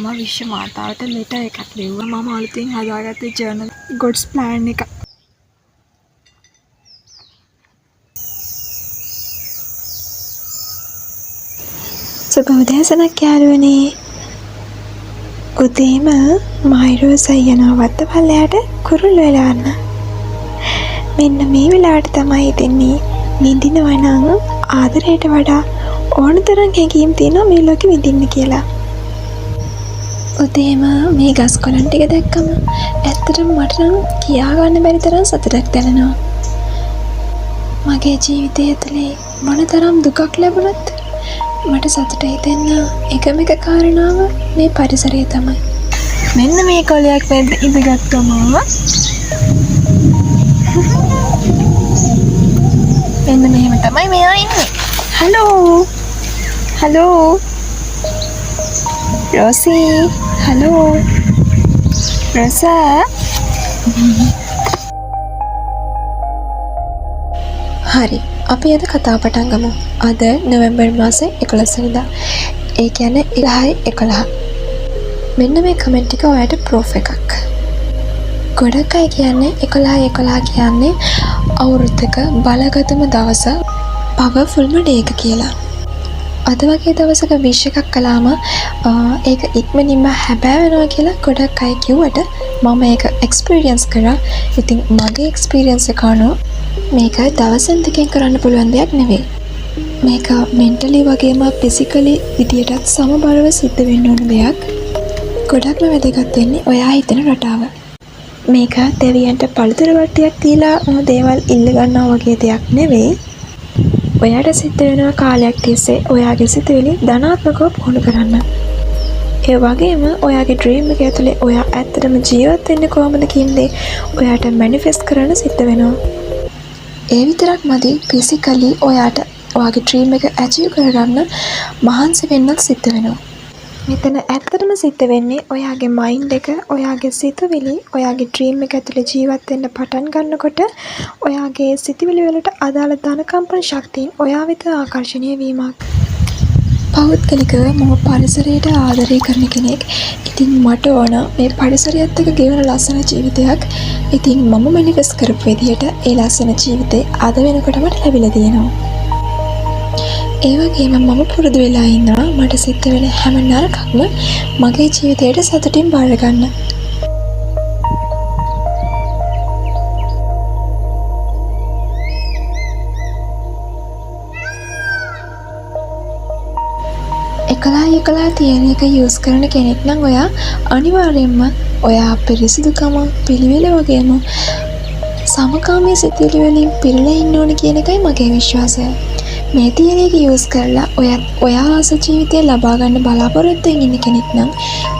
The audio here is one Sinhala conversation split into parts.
මම විශ්ව මාතාවට ලෙටර් එකක් ලිව්වා. මම අලුතින් හදාගත්තේ ජර්නල් ගොඩ්ස් ප්ලෑන් එක. සුබ උදෑසනක් යාළුවනේ. උදේම මයිරෝස් අයියනවා වත්ත පල්ලයට කුරුල්ල වෙලවන්න. මෙන්න මේ වෙලාවට තමයි දෙන්නේ විඳිනවා නම් ආදරයට වඩා ඕන තරම් හැඟීම් තියෙනවා මේ ලෝකෙ විඳින්න කියලා. උදේම මේ ගස් කොළන් ටික දැක්කම ඇත්තටම මට නම් කියා ගන්න බැරි තරම් සතුටක් දැනෙනවා. මගේ ජීවිතය ඇතුලේ මොනතරම් දුකක් ලැබුණත් මට සතුට හිතෙන්න එකම එක කාරණාව මේ පරිසරය තමයි. මෙන්න මේ කොළයක් මැද ඉඳගත්තුම මෙන්න මෙහෙම තමයි මෙයා ඉන්නේ. Hello hello Rosie hello Rosa. හරි, අපි අද කතාව පටන් ගමු. අද නොවැම්බර් මාසේ 11 වෙනිදා. ඒ කියන්නේ 11. මෙන්න මේ කමෙන්ට් එක ඔයාලට ප්‍රූෆ් එකක්. ගොඩක් අය කියන්නේ 11 කියන්නේ අවුරුද්දක බලගතම දවස, පවර්ෆුල්ම ඩේ එක කියලා. අද වගේ දවසක විශ් එකක් කළාම ඒක ඉක්මනින්ම හැබෑ වෙනවා කියලා ගොඩක් අය කිව්වට මම ඒක එක්ස්පීරියන්ස් කරා. ඉතින් මගේ එක්ස්පීරියන්ස් එක අනුව මේක දවසෙන් දෙකෙන් කරන්න පුළුවන් දෙයක් නෙවෙයි. මේක මෙන්ටලි වගේම ෆිසිකලි විදියටත් සමබරව සිද්ධ වෙන්න ඕන දෙයක්. ගොඩක්ම වැදගත් වෙන්නේ ඔයා හිතන රටාව. මේක දෙවියන්ට පළතුරු වට්ටියක් දීලා දේවල් ඉල්ල ගන්නවා වගේ දෙයක් නෙවෙයි. ඔයාට සිද්ධ වෙනවා කාලයක් තිස්සේ ඔයාගේ සිතුවිලි ධනාත්මකව පුහුණු කරන්න. ඒ වගේම ඔයාගේ ඩ්‍රීම් එක ඇතුලේ ඔයා ඇත්තටම ජීවත් වෙන්නේ කොහොමද කියන දේ ඔයාට මැනිෆෙස්ට් කරන්න සිද්ධ වෙනවා. ඒ විතරක් මදි, ෆිසිකලි ඔයාට ඔයාගේ ඩ්‍රීම් එක ඇචීව් කරගන්න මහන්සි වෙන්නත් සිද්ධ වෙනවා. මෙතන ඇත්තටම සිද්ධ වෙන්නේ ඔයාගේ මයින්ඩ් එක, ඔයාගේ සිතුවිලි, ඔයාගේ ඩ්‍රීම් එක ඇතුලේ ජීවත් වෙන්න පටන් ගන්නකොට ඔයාගේ සිතුවිලි වලට අදාළ ධන කම්පන ශක්තියින් ඔයා වෙත ආකර්ෂණය වීමක්. පෞද්ගලිකව මම පරිසරයට ආදරය කරන කෙනෙක්. ඉතින් මට ඕන මේ පරිසරයත් එක්ක ගෙවන ලස්සන ජීවිතයක්. ඉතින් මම මැනිෆෙස්ට් කරපු විදිහට ඒ ලස්සන ජීවිතේ අද වෙනකොට මට ලැබිලා තියෙනවා. ඒ වගේම මම පුරුදු වෙලා ඉන්නවා මට සිද්ධ වෙන හැම නරකක්ම මගේ ජීවිතයට සතුටින් බාර ගන්න. එකලා තියෙන එක යූස් කරන කෙනෙක් නම් ඔයා අනිවාර්යයෙන්ම ඔයා පිරිසිදුකම, පිළිවෙල වගේම සමකාමී සිතුවිලි වලින් පිරලා ඉන්න ඕන කියන එකයි මගේ විශ්වාසය. මේ තියෙන එක යූස් කරලා ඔයා ආස ජීවිතය ලබා ගන්න බලාපොරොත්තු වෙන කෙනෙක් නම්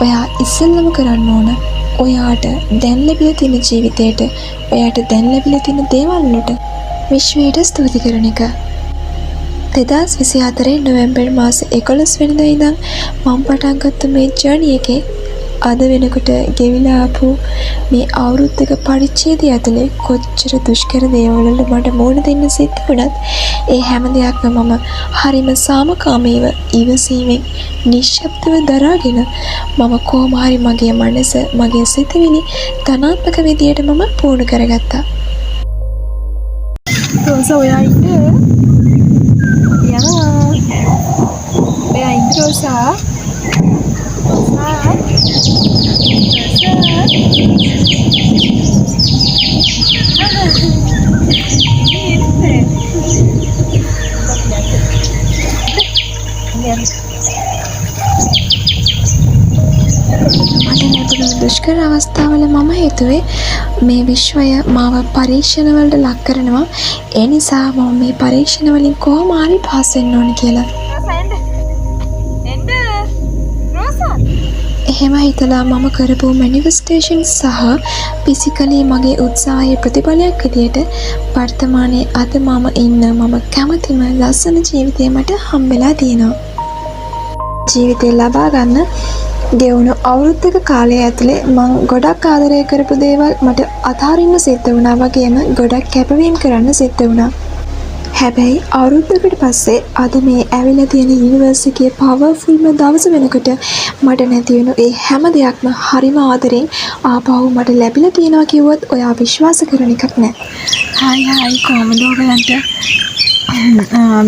ඔයා ඉස්සෙල්ලම කරන්න ඕන ඔයාට දැන් ලැබිලා තියෙන ජීවිතේට, ඔයාට දැන් ලැබිලා තියෙන දේවල් වලට විශ්වයට ස්තුති කරන එක. 2024 නොවැම්බර් මාසේ 11 වෙනිදා ඉඳන් මම පටන් ගත්ත මේ ජර්නි එකේ අද වෙනකොට ගෙවිලා ආපු මේ අවුරුද්දක පරිච්ඡේදය ඇතුලේ කොච්චර දුෂ්කර දේවල් වල මට මුහුණ දෙන්න සිද්ධ වුණත් ඒ හැම දෙයක්ම මම හරිම සාමකාමීව ඉවසීමෙන් නිශ්ශබ්දව දරාගෙන මම කොහොම හරි මගේ මනස, මගේ සිතුවිලි ධනාත්මක විදියට මම පුහුණු කරගත්තා. රෝසා ඔයා ඉන්නේ? ඔයා ඉන්නේ රෝසා? දුෂ්කර අවස්ථාවල මම හිතුවේ මේ විශ්වය මාව පරීක්ෂණ වලට ලක් කරනවා. ඒ නිසා මම මේ පරීක්ෂණ වලින් කොහොම හරි පාස් වෙන්න ඕන කියලා. එහෙම හිතලා මම කරපු මැනිෆෙස්ටේෂන් සහ ෆිසිකලි මගේ උත්සාහයේ ප්‍රතිඵලයක් විදියට වර්තමානයේ අද මම ඉන්න මම කැමතිම ලස්සන ජීවිතය මට හම්බෙලා තියෙනවා. ජීවිතය ලබා ගන්න ගෙවුණු අවුරුද්දක කාලය ඇතුලේ මම ගොඩක් ආදරය කරපු දේවල් මට අතාරින්න සිද්ධ වුණා වගේම ගොඩක් කැපවීම් කරන්න සිද්ධ වුණා. හැබැයි අවුරුද්දකට පස්සේ අද මේ ඇවිල්ලා තියෙන යුනිවර්ස් එකේ පවර්ෆුල්ම දවස වෙනකොට මට නැති වෙන ඒ හැම දෙයක්ම හරිම ආදරෙන් ආපහු මට ලැබිලා තියෙනවා කිව්වොත් ඔයා විශ්වාස කරන එකක් නෑ. හායි කොහමද ඔයගලන්ට?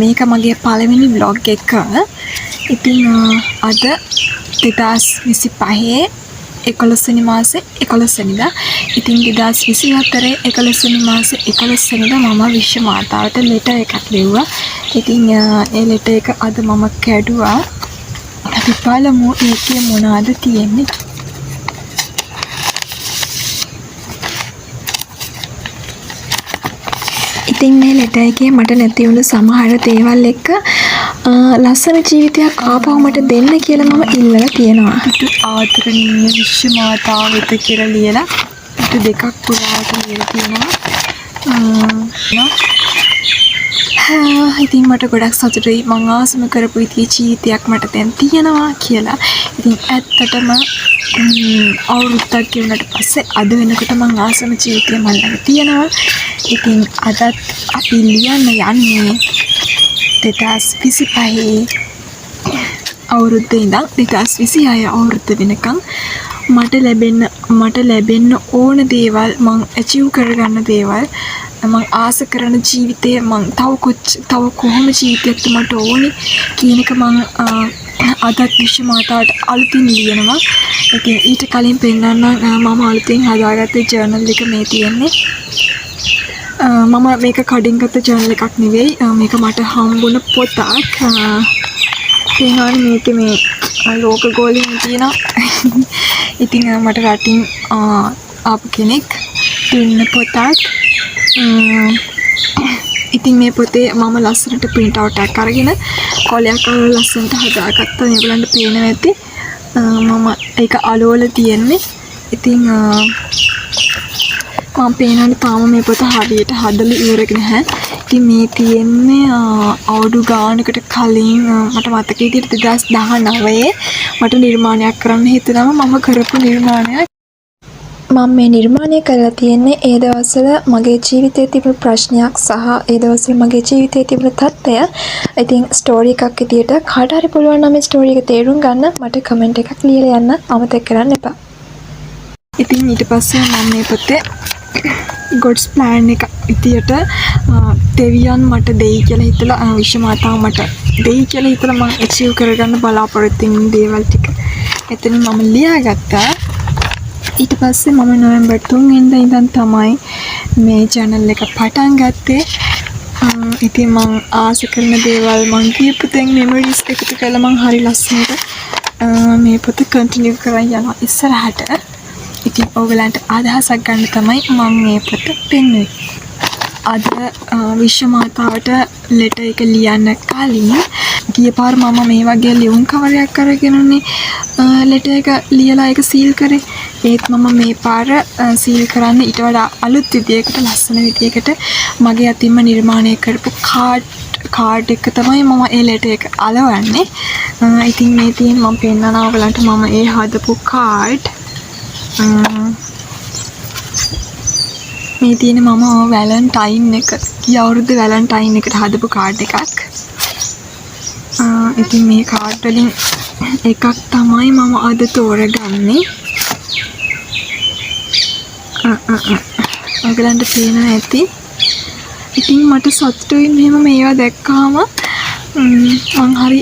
මේක මගේ පළවෙනි vlog එක. ඉතින් අද 2025 11 වෙනි මාසේ 11 වෙනිදා. ඉතින් 2024 11 වෙනි මාසේ 11 වෙනිදා මම විශ්ව මාතාවට ලෙටර් එකක් ලිව්වා. ඉතින් ඒ ලෙටර් එක අද මම කැඩුවා. අපි බලමු ඒකේ මොනවද තියෙන්නේ. ඉතින් මේ ලෙටර් එකේ මට නැති වුණු සමහර දේවල් එක්ක ලස්සන ජීවිතයක් ආපහු මට දෙන්න කියලා මම ඉල්ලලා තියෙනවා. ආදරණීය විශ්ව මාතාව වෙත කියලා ලියලා පිටු දෙකක් පුරාවට ලියලා තියෙනවා. ඉතින් මට ගොඩක් සතුටුයි මං ආසම කරපු ඉතිරි ජීවිතයක් මට දැන් තියෙනවා කියලා. ඉතින් ඇත්තටම අවුරුද්දක් ගෙවුනට පස්සේ අද වෙනකොට මං ආසම ජීවිතය මම ළඟ තියෙනවා. ඉතින් අදත් අපි ලියන්න යන්නේ 2025 අවුරුද්දේ ඉඳන් 2026 අවුරුද්ද වෙනකන් මට ලැබෙන්න ඕන දේවල් මං අචීව් කරගන්න දේවල් මං ආස කරන ජීවිතය මං තව කොහොම ජීවිතයක්ද මට ඕනේ කියන එක මං අදත් විශ්ව මාතාවට අලුතින් ලියනවා. ඉතින් ඊට කලින් පෙන්නන්න මම අලුතින් හදාගත්ත ජර්නල් එක මේ තියෙන්නේ. මම මේක කඩින් ගත්ත ජර්නල් එකක් නෙවෙයි. මේක මට හම්බුණ පොතක්. තේහාන මේකේ මේ ලෝක ගෝලයෙන් තියෙනවා. ඉතින් මට රටින් ආපු කෙනෙක් දුන්න පොතක්. ඉතින් මේ පොතේ මම ලස්සනට print out එකක් අරගෙන කොලයක් අරගෙන ලස්සනට හදාගත්තා. මේගොල්ලන්ට පේනවා ඇති. මම ඒක අලවල තියෙන්නේ. ඉතින් මම පේනවනේ තාම මේ පොත හරියට හදලා ඉවරගෙන නැහැ. ඉතින් මේ තියෙන්නේ අවුරුදු ගානකට කලින් මට මතක විදිහට 2019 මට නිර්මාණයක් කරන්න හිතුනම මම කරපු නිර්මාණයක්. මම මේ නිර්මාණය කරලා තියෙන්නේ ඒ දවස්වල මගේ ජීවිතයේ තිබුණු ප්‍රශ්නයක් සහ ඒ දවස්වල මගේ ජීවිතයේ තිබුණු තත්ත්වය. ඉතින් ස්ටෝරි එකක් විදියට කාට හරි පුළුවන් නම් මේ ස්ටෝරි එක තේරුම් ගන්න මට කමෙන්ට් එකක් ලියලා යන්න අමතක කරන්න එපා. ඉතින් ඊට පස්සේ මම මේ පොතේ God's plan එක විදියට දෙවියන් මට දෙයි කියලා හිතලා විශ්ව මාතාව මට දෙයි කියලා හිතලා මම achieve කරගන්න බලාපොරොත්තු වෙන දේවල් ටික එතනින් මම ලියාගත්තා. ඊට පස්සේ මම නොවැම්බර් 3 වෙනිදා ඉඳන් තමයි මේ channel එක පටන් ගත්තේ. ඉතින් මම ආස කරන දේවල් මම කියපු තැන් memories එකතු කරලා මම හරි ලස්සනට මේ පොත continue කරන් යනවා ඉස්සරහට. ඉතින් ඔයගලන්ට අදහසක් ගන්න තමයි මම මේ පොත පෙන්වන්නේ. අද විශ්ව මාතාවට ලෙටර් එක ලියන්න කලින් ගිය පාර මම මේ වගේ ලියුම් කවරයක් අරගෙනනේ ලෙටර් එක ලියලා ඒක සීල් කරේ. ඒත් මම මේ පාර සීල් කරන්න ඊට වඩා අලුත් විදියකට ලස්සන විදියකට මගේ අතින්ම නිර්මාණය කරපු කාඩ් එක තමයි මම ඒ ලෙටර් එක අලවන්නේ. ඉතින් මේ තියෙන මම පෙන්නනවා ඔයගලන්ට මම ඒ හදපු කාඩ්. මේ තියෙන මම වැලන්ටයින් එක ගිය අවුරුද්ද වැලන්ටයින් එකට හදපු කාඩ් එකක්. ඉතින් මේ කාඩ් වලින් එකක් තමයි මම අද තෝරගන්නේ. ඔයගලන්ට පේනවා ඇති. ඉතින් මට සතුටුයි මෙහෙම මේවා දැක්කාම මං හරි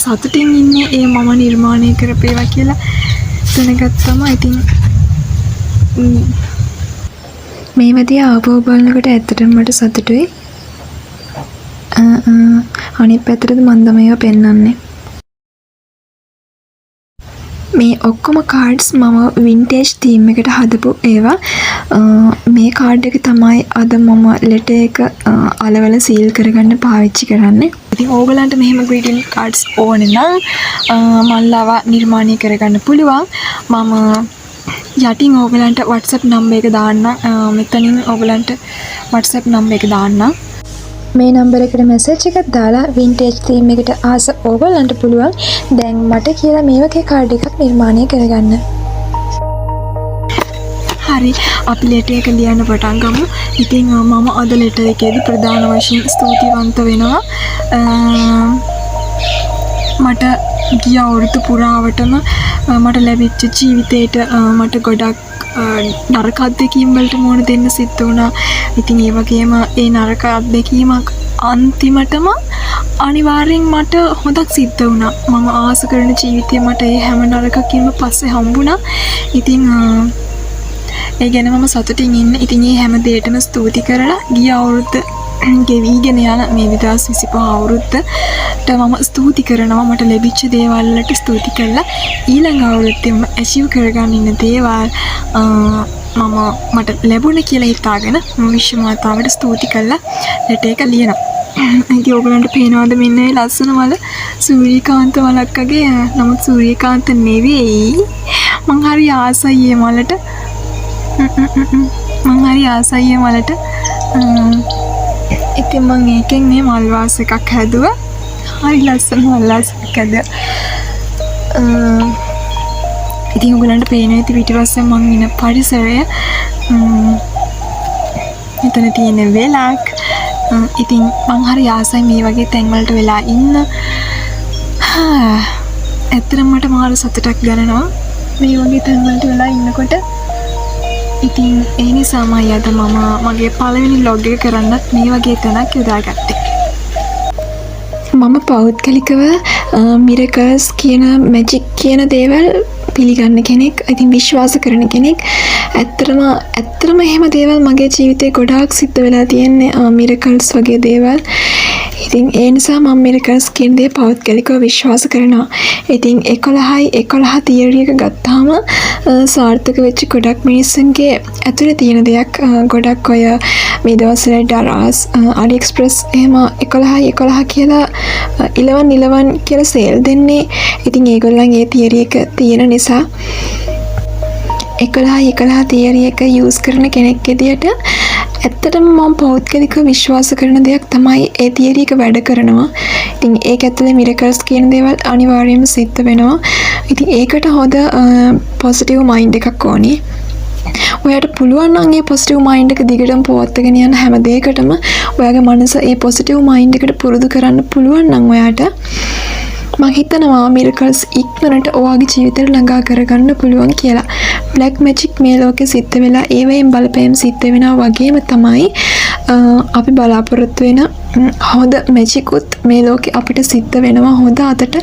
සතුටින් ඉන්නේ ඒ මම නිර්මාණය කරපේවා කියලා දැනගත්තම. ඉතින් මේ වදී ආපහු බලනකොට ඇත්තටම මට සතුටුයි. අනිත් පැත්තට මම තමයි පෙන්නන්නේ. මේ ඔක්කොම කාඩ්ස් මම වින්ටේජ් තීම් එකට හදපු ඒවා. මේ කාඩ් එක තමයි අද මම ලෙටර් එක අලවල සීල් කරගන්න පාවිච්චි කරන්නේ. ඉතින් ඕගලන්ට මෙහෙම greeting cards ඕනේ නම් මල්ලාව නිර්මාණය කරගන්න පුළුවන්. මම යටින් ඕගලන්ට WhatsApp නම්බර් එක දාන්න. මෙතනින් ඕගලන්ට WhatsApp නම්බර් එක දාන්න. මේ නම්බර එකට මැසේජ් එකක් දාලා වින්ටේජ් තීම් එකට ආස ඕගලන්ට පුළුවන් දැන් මට කියලා මේ වගේ කාඩ් එකක් නිර්මාණය කරගන්න. හරි අපි ලෙටර් එක ලියන්න පටන් ගමු. ඉතින් මම අද ලෙටර් එකේදී ප්‍රධාන වශයෙන් ස්තුතිවන්ත වෙනවා. මට ගිය අවුරුදු පුරාවටම මට ලැබිච්ච ජීවිතේට මට ගොඩක් නරක අත්දැකීම් වලට මුහුණ දෙන්න සිද්ධ වුණා. ඉතින් ඒ වගේම ඒ නරක අත්දැකීමක් අන්තිමටම අනිවාර්යෙන් මට හොඳක් සිද්ධ වුණා. මම ආස කරන ජීවිතේ මට ඒ හැම නරකකින්ම පස්සේ හම්බුණා. ඉතින් ඒ ගැන මම සතුටින් ඉන්න. ඉතින් මේ හැම දෙයකටම ස්තුති කරලා ගිය අවුරුද්ද ගෙවිගෙන යන මේ 2025 අවුරුද්දට මම ස්තුති කරනවා. මට ලැබිච්ච දේවල් වලට ස්තුති කළා. ඊළඟ අවුරුද්දේ මම ඇචීව් කරගන්න ඉන්න දේවල් මට ලැබුණ කියලා හිතාගෙන මම විශ්ව මාතාවට ස්තුති කළා. ලෙටර් එක ලියනවා. ඉතින් ඔයගලන්ට පේනවද මෙන්න මේ ලස්සන මල සූර්යකාන්ත මලක් වගේ. නමුත් සූර්යකාන්ත නෙවෙයි. මං හරි ආසයි මේ මලට. ඉතින් මං ඒකෙන් මේ මල් වාස් එකක් හැදුවා. හරි ලස්සන මල් වාස් එකක් හැදුවා. ඉතින් ඔයගලන්ට පේනවා ඉතින් පිටිපස්සේ මං ඉන්න පරිසරය. එතන තියෙන වෙලක්. ඉතින් මං හරි ආසයි මේ වගේ තැන් වලට වෙලා ඉන්න. ඇත්තටම මට මාර සතුටක් දැනෙනවා මේ වගේ තැන් වලට වෙලා ඉන්නකොට. ඉතින් ඒ නිසාමයි අද මම මගේ පළවෙනි vlog එක කරන්නත් මේ වගේ තැනක් යොදාගත්තේ. මම පෞද්ගලිකව මිරකල්ස් කියන මැජික් කියන දේවල් පිළිගන්න කෙනෙක්. ඉතින් විශ්වාස කරන කෙනෙක්. ඇත්තටම එහෙම දේවල් මගේ ජීවිතේ ගොඩාක් සිද්ධ වෙලා තියෙන්නේ මිරකල්ස් වගේ දේවල්. ඉතින් ඒ නිසා මම මිරකල්ස් කියන දේ පෞද්ගලිකව විශ්වාස කරනවා. ඉතින් 11 තියරි එක ගත්තාම සාර්ථක වෙච්ච ගොඩක් මිනිස්සුන්ගේ ඇතුලේ තියෙන දෙයක්. ගොඩක් ඔය මේ දවස්වල ඩරාස් AliExpress එහෙම 11 කියලා 11 කියලා සේල් දෙන්නේ. ඉතින් ඒගොල්ලන් ඒ තියරි එක තියෙන නිසා 11 තියරි එක යූස් කරන කෙනෙක් විදියට ඇත්තටම මම පෞද්ගලිකව විශ්වාස කරන දෙයක් තමයි ඒ තියරි එක වැඩ කරනවා. ඉතින් ඒක ඇතුලේ මිරකල්ස් කියන දේවල් අනිවාර්යයෙන්ම සිද්ධ වෙනවා. ඉතින් ඒකට හොඳ පොසිටිව් මයින්ඩ් එකක් ඕනේ. ඔයාට පුළුවන් නම් ඒ පොසිටිව් මයින්ඩ් එක දිගටම පවත්වාගෙන යන හැම දෙයකටම ඔයාගේ මනස ඒ පොසිටිව් මයින්ඩ් එකට පුරුදු කරන්න පුළුවන් නම් ඔයාට මම හිතනවා මිරකල්ස් ඉක්මනට ඔයාගේ ජීවිතේට ළඟා කරගන්න පුළුවන් කියලා. බ්ලැක් මැජික් මේ ලෝකේ සිද්ධ වෙලා ඒවෙන් බලපෑම් සිද්ධ වෙනවා වගේම තමයි අපි බලාපොරොත්තු වෙන හොඳ මැජිකුත් මේ ලෝකේ අපිට සිද්ධ වෙනවා හොඳ අතට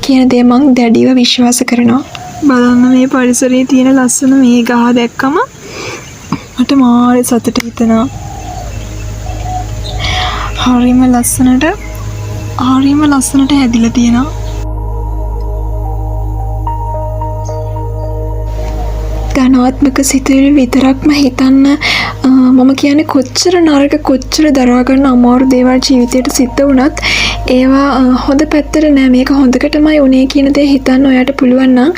කියන දේ මම දැඩිව විශ්වාස කරනවා. බලන්න මේ පරිසරයේ තියෙන ලස්සන මේ ගහ දැක්කම මට මාරේ සතුට හිතෙනවා. හරිම ලස්සනට හැදිලා තියෙනවා. ධනාත්මක සිතුවිලි විතරක්ම හිතන්න මම කියන්නේ කොච්චර නරක කොච්චර දරා ගන්න අමාරු දේවල් ජීවිතේට සිද්ධ වුණත් ඒවා හොඳ පැත්තට නෑ. මේක හොඳකටමයි උනේ කියන දේ හිතන්න ඔයාට පුළුවන් නම්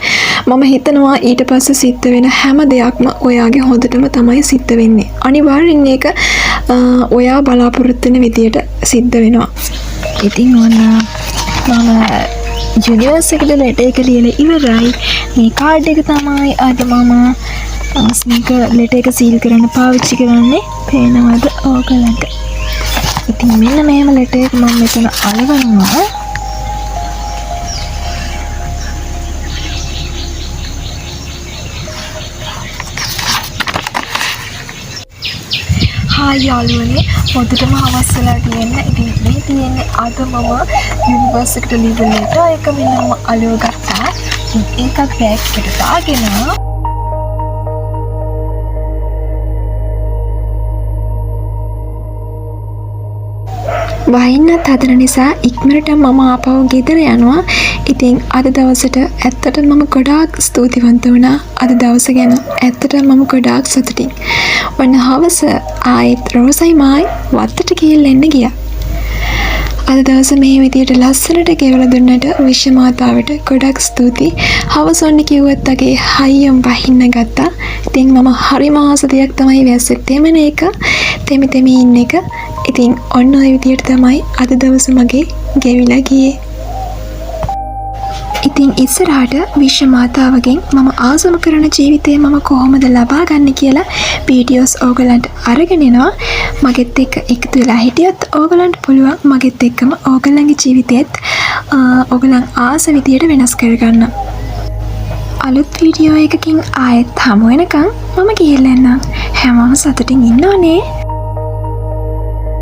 මම හිතනවා ඊට පස්සේ සිද්ධ වෙන හැම දෙයක්ම ඔයාගේ හොඳටම තමයි සිද්ධ වෙන්නේ. අනිවාර්යෙන් ඒක ඔයා බලාපොරොත්තු වෙන විදියට සිද්ධ වෙනවා. ඉතින් මම යුනිවර්ස් එකට ලෙටර් එක ලියලා ඉවරයි. මේ කාඩ් එක තමයි අද මම මේක ලෙටර් එක සීල් කරන්න පාවිච්චි කරන්නේ. පේනවද ඕගලන්ට? ඉතින් මෙන්න මෙහෙම ලෙටර් එක මම මෙතන අලවනවා. හායි යාළුවනේ, පොදුටම හවස් වෙලා තියෙන්නේ. ඉතින් මේ තියෙන්නේ අද මම යුනිවර්ස් එකට ලියපු ලෙටර් එක මෙන්න මම අලව ගත්තා. ඒකත් බෑග් එකට දාගෙන වහින්නත් හදන නිසා ඉක්මනට මම ආපහු ගෙදර යනවා. ඉතින් අද දවසට ඇත්තටම මම ගොඩාක් ස්තුතිවන්ත වුණා. අද දවස ගැන ඇත්තටම මම ගොඩාක් සතුටින්. ඔන්න හවස ආයෙත් රෝසයි මායි වත්තට ගිහිල්ලා එන්න ගියා. අද දවස මේ විදියට ලස්සනට ගෙවලා දුන්නට විශ්ව මාතාවට ගොඩක් ස්තුතියි. හවස ඔන්න කිව්වත් වගේ හයියෙන් වහින්න ගත්තා. ඉතින් මම හරිම ආස දෙයක් තමයි වැස්සේ තෙමන එක, තෙමි ඉන්න එක. ඉතින් ඔන්න ඔය විදියට තමයි අද දවස මගේ ගෙවිලා ගියේ. ඉතින් ඉස්සරහට විශ්ව මාතාවගෙන් මම ආසම කරන ජීවිතය මම කොහොමද ලබා ගන්න කියලා වීඩියෝස් ඕගලන්ට අරගෙන එනවා. මගෙත් එක්ක එකතු වෙලා හිටියොත් ඕගලන්ට පුළුවන් මගෙත් එක්කම ඕගලන්ගේ ජීවිතයත් ඕගලන් ආස විදියට වෙනස් කරගන්න. අලුත් වීඩියෝ එකකින් ආයෙත් හමු වෙනකන් මම ගිහිල්ලා එන්නම්. හැමෝම සතුටින් ඉන්නෝනේ.